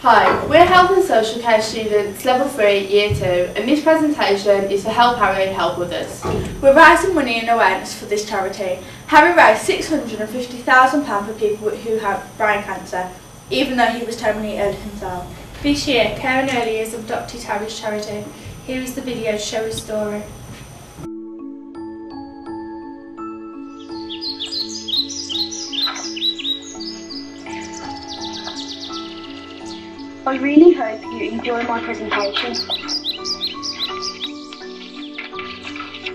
Hi, we're Health and Social Care students, Level 3, Year 2, and this presentation is for Help Harry, Help Others. We're raising money and awareness for this charity. Harry raised £650,000 for people who have brain cancer, even though he was terminally ill himself. This year, Care and Early Years adopted Harry's charity. Here is the video to show his story. I really hope you enjoy my presentation.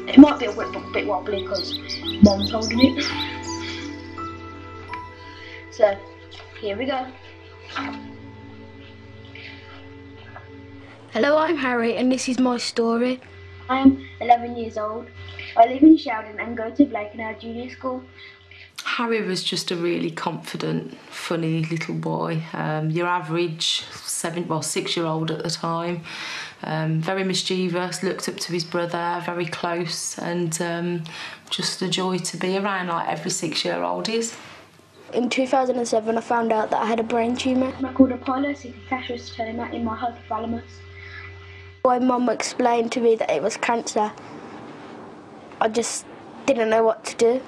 It might be a bit wobbly because Mom's holding it. So, here we go. Hello, I'm Harry and this is my story. I am 11 years old. I live in Sheldon and go to Blakenhall Junior School. Harry was just a really confident, funny little boy. Your average 6-year-old at the time. Very mischievous, looked up to his brother, very close, and just a joy to be around like every 6-year-old is. In 2007 I found out that I had a brain tumour. I called a pilocytic in my hypothalamus. My mum explained to me that it was cancer. I just didn't know what to do.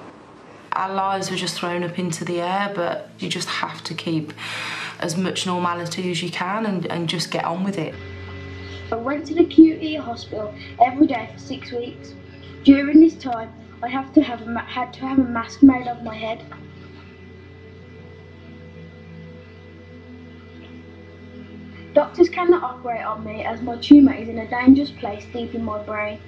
Our lives were just thrown up into the air, but you just have to keep as much normality as you can and just get on with it. I went to the QE hospital every day for 6 weeks. During this time, I had to have a mask made of my head. Doctors cannot operate on me as my tumour is in a dangerous place deep in my brain.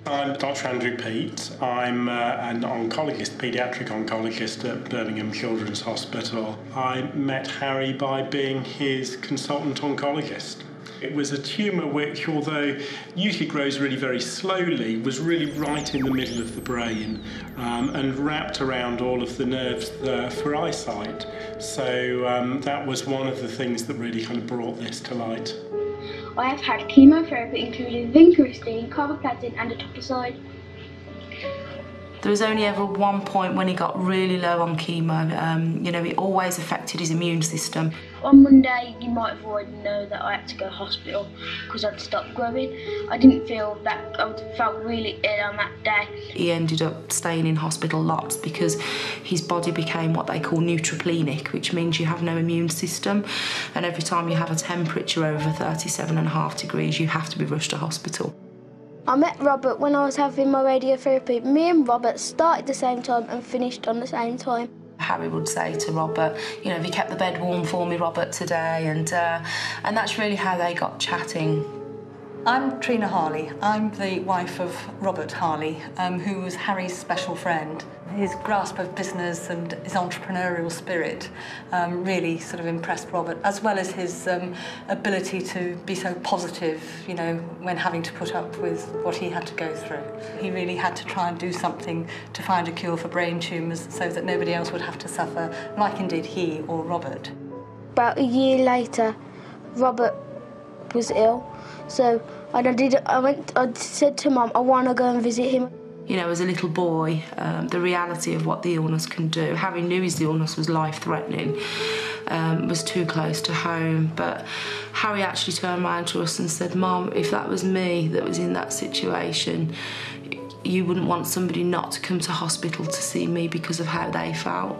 I'm Dr. Andrew Peat. I'm an oncologist, paediatric oncologist at Birmingham Children's Hospital. I met Harry by being his consultant oncologist. It was a tumour which, although usually grows really very slowly, was really right in the middle of the brain and wrapped around all of the nerves for eyesight. So that was one of the things that really kind of brought this to light. I have had chemotherapy including vincristine, carboplatin and etoposide. There was only ever one point when he got really low on chemo. It always affected his immune system. On Monday, you might have already known that I had to go to hospital because I'd stopped growing. I didn't feel that, I felt really ill on that day. He ended up staying in hospital lots because his body became what they call neutropenic, which means you have no immune system. And every time you have a temperature over 37.5 degrees, you have to be rushed to hospital. I met Robert when I was having my radiotherapy. Me and Robert started the same time and finished on the same time. Harry would say to Robert, have you kept the bed warm for me, Robert, today? And that's really how they got chatting. I'm Trina Harley. I'm the wife of Robert Harley, who was Harry's special friend. His grasp of business and his entrepreneurial spirit really sort of impressed Robert, as well as his ability to be so positive, when having to put up with what he had to go through. He really had to try and do something to find a cure for brain tumours so that nobody else would have to suffer, like indeed he or Robert. About a year later, Robert was ill, so I said to Mum, I want to go and visit him. As a little boy, the reality of what the illness can do. Harry knew his illness was life-threatening, was too close to home, but Harry actually turned around to us and said, Mum, if that was me that was in that situation, you wouldn't want somebody not to come to hospital to see me because of how they felt.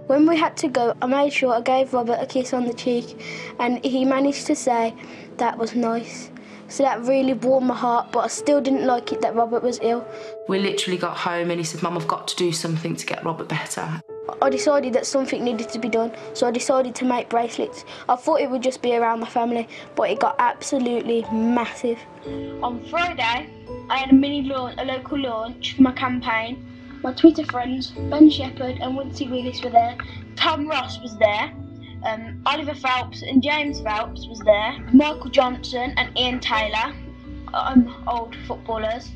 When we had to go, I made sure I gave Robert a kiss on the cheek, and he managed to say, that was nice. So that really warmed my heart, but I still didn't like it that Robert was ill. We literally got home and he said, Mum, I've got to do something to get Robert better. I decided that something needed to be done, so I decided to make bracelets. I thought it would just be around my family, but it got absolutely massive. On Friday, I had a local launch for my campaign. My Twitter friends, Ben Shepherd and Wincy Willis were there. Tom Ross was there. Oliver Phelps and James Phelps was there. Michael Johnson and Ian Taylor, old footballers,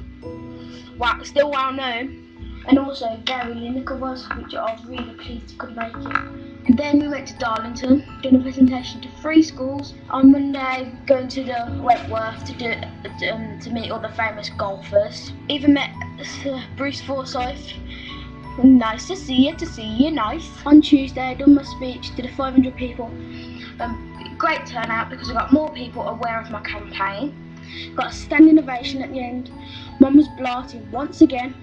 still well known. And also Gary Lineker was, which I was really pleased he could make it. And then we went to Darlington, doing a presentation to 3 schools. On Monday, going to the Wentworth to meet all the famous golfers. Even met Bruce Forsyth. Nice to see you, nice. On Tuesday, I done my speech to the 500 people Great turnout because I got more people aware of my campaign. Got a standing ovation at the end. Mum was blasted once again.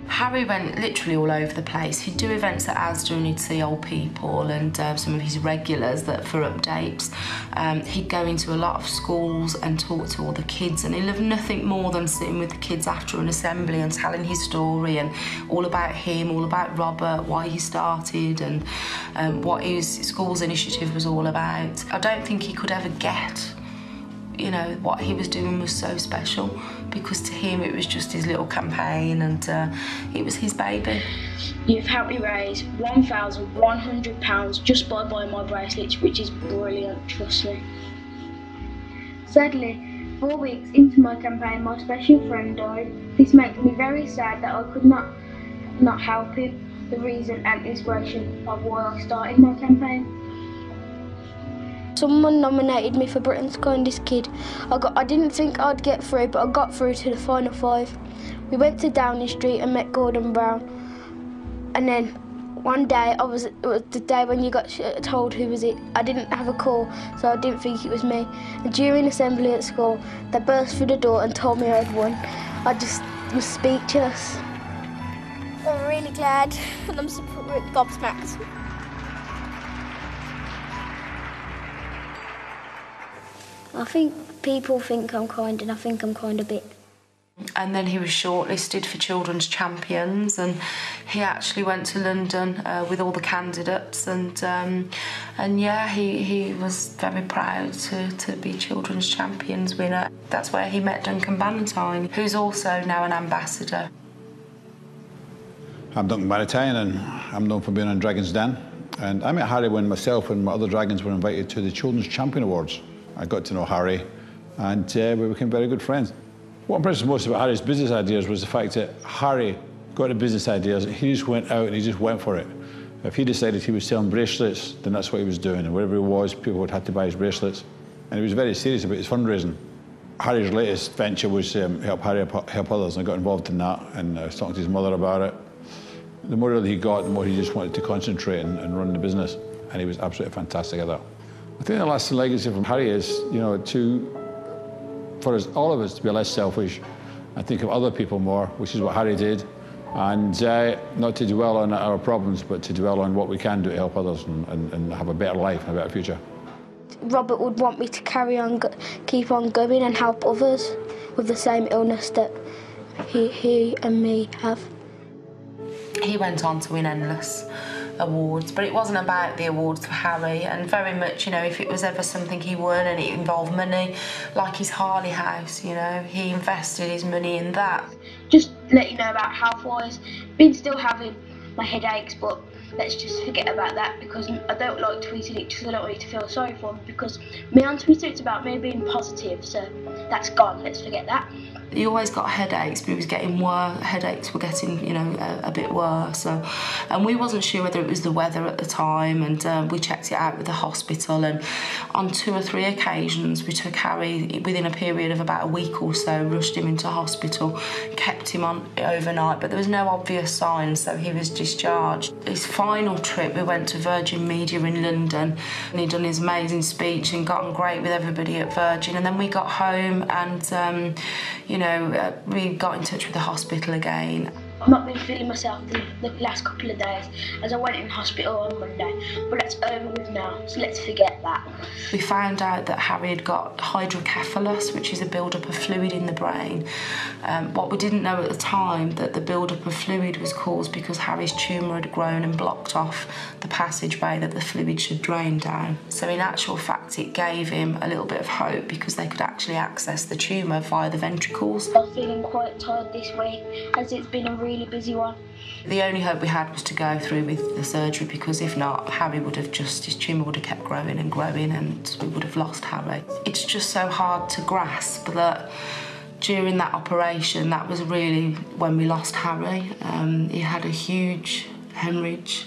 Harry went literally all over the place. He'd do events at Asda and he'd see old people and some of his regulars that for updates. He'd go into a lot of schools and talk to all the kids, and he loved nothing more than sitting with the kids after an assembly and telling his story and all about him, all about Robert, why he started and what his school's initiative was all about. I don't think he could ever get, you know, what he was doing was so special, because to him it was just his little campaign and it was his baby. You've helped me raise £1,100 just by buying my bracelets, which is brilliant, trust me. Sadly, 4 weeks into my campaign, my special friend died. This makes me very sad that I could not help him, the reason and inspiration of why I started my campaign. Someone nominated me for Britain's Kindest Kid. I didn't think I'd get through, but I got through to the final 5. We went to Downing Street and met Gordon Brown. And then one day, it was the day when you got told who was it. I didn't have a call, so I didn't think it was me. And during assembly at school, they burst through the door and told me I'd won. I just was speechless. I'm really glad, and I'm gobsmacked. I think people think I'm kind, and I think I'm kind a bit. And then he was shortlisted for Children's Champions, and he actually went to London with all the candidates, and yeah, he was very proud to be Children's Champions winner. That's where he met Duncan Bannatyne, who's also now an ambassador. I'm Duncan Bannatyne, and I'm known for being on Dragon's Den. And I met Harry when myself and my other dragons were invited to the Children's Champion Awards. I got to know Harry, and we became very good friends. What impressed me most about Harry's business ideas was the fact that Harry got the business ideas, he just went out and he just went for it. If he decided he was selling bracelets, then that's what he was doing, and wherever he was, people would have to buy his bracelets. And he was very serious about his fundraising. Harry's latest venture was help Harry help others, and I got involved in that, and I was talking to his mother about it. The more he got, the more he just wanted to concentrate and run the business, and he was absolutely fantastic at that. I think the lasting legacy from Harry is, you know, for all of us to be less selfish and think of other people more, which is what Harry did, and not to dwell on our problems, but to dwell on what we can do to help others and have a better life and a better future. Robert would want me to carry on, keep on going and help others with the same illness that he and me have. He went on to win endless awards, but it wasn't about the awards for Harry, and very much, you know, if it was ever something he won and it involved money, like his Harley house, you know, he invested his money in that. Just let you know about health-wise, been still having my headaches, but let's just forget about that, because I don't like tweeting it because I don't want you to feel sorry for me, because me on Twitter it's about me being positive, so that's gone, let's forget that. He always got headaches, but he was getting worse. Headaches were getting, you know, a bit worse. So, and we wasn't sure whether it was the weather at the time, and we checked it out with the hospital. And on 2 or 3 occasions, we took Harry within a period of about a week or so, rushed him into hospital, kept him on overnight, but there was no obvious signs, so he was discharged. His final trip, we went to Virgin Media in London, and he'd done his amazing speech and got on great with everybody at Virgin. And then we got home, and you know, we got in touch with the hospital again. I've not been feeling myself the last couple of days, as I went in hospital on Monday, but that's over with now, so let's forget that. We found out that Harry had got hydrocephalus, which is a build-up of fluid in the brain. What we didn't know at the time, that the build-up of fluid was caused because Harry's tumour had grown and blocked off the passageway that the fluid should drain down. So in actual fact, it gave him a little bit of hope, because they could actually access the tumour via the ventricles. I'm feeling quite tired this week, as it's been a really busy one. The only hope we had was to go through with the surgery, because if not, Harry would have just, his tumour would have kept growing and growing, and we would have lost Harry. It's just so hard to grasp that during that operation, that was really when we lost Harry. He had a huge hemorrhage.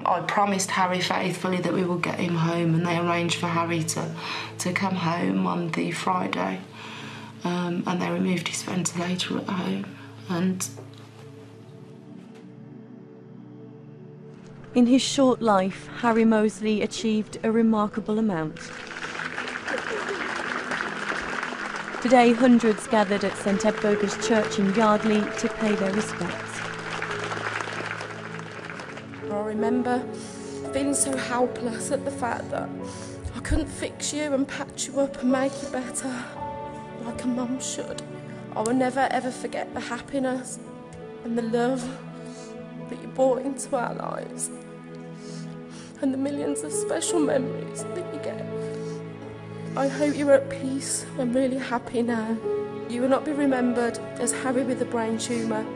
I promised Harry faithfully that we would get him home, and they arranged for Harry to come home on the Friday, and they removed his ventilator at home, and In his short life, Harry Moseley achieved a remarkable amount. Today, hundreds gathered at St Edburga's Church in Yardley to pay their respects. I remember feeling so helpless at the fact that I couldn't fix you and patch you up and make you better like a mum should. I will never ever forget the happiness and the love that you brought into our lives and the millions of special memories that you get. I hope you're at peace and really happy now. You will not be remembered as Harry with a brain tumour,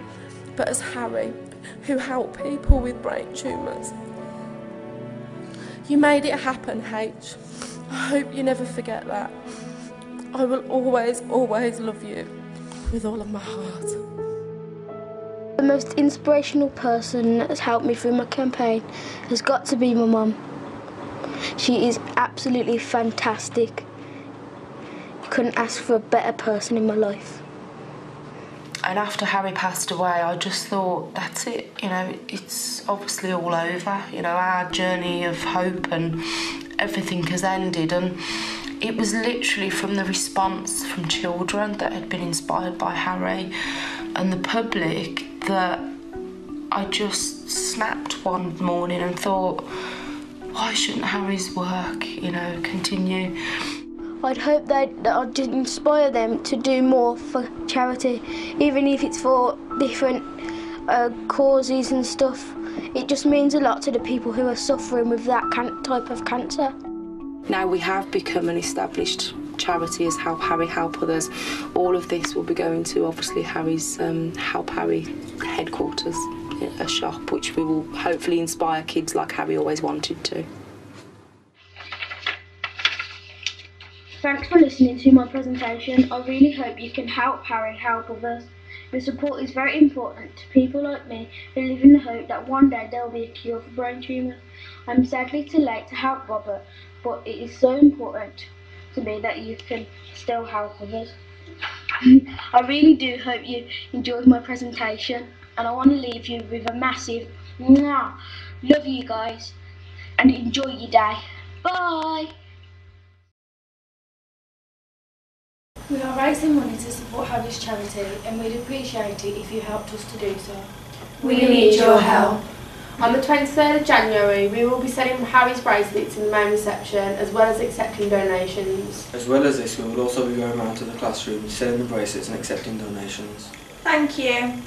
but as Harry who helped people with brain tumours. You made it happen, H. I hope you never forget that. I will always, always love you with all of my heart. The most inspirational person that has helped me through my campaign has got to be my mum. She is absolutely fantastic. You couldn't ask for a better person in my life. And after Harry passed away, I just thought, that's it, you know, it's obviously all over. You know, our journey of hope and everything has ended. And it was literally from the response from children that had been inspired by Harry and the public that I just snapped one morning and thought, why shouldn't Harry's work, you know, continue? I'd hope that I'd inspire them to do more for charity, even if it's for different causes and stuff. It just means a lot to the people who are suffering with that type of cancer. Now we have become an established charity as Help Harry Help Others. All of this will be going to obviously Harry's Help Harry headquarters, a shop which we will hopefully inspire kids like Harry always wanted to. Thanks for listening to my presentation. I really hope you can help Harry help others. Your support is very important to people like me who live in the hope that one day there will be a cure for brain tumours. I'm sadly too late to help Robert, but it is so important to me that you can still help others. I really do hope you enjoyed my presentation, and I want to leave you with a massive mwah. Love you guys and enjoy your day. Bye! We are raising money to support Harry's charity, and we'd appreciate it if you helped us to do so. We need your help. On the 23rd of January, we will be selling Harry's bracelets in the main reception, as well as accepting donations. As well as this, we will also be going around to the classrooms, selling the bracelets and accepting donations. Thank you.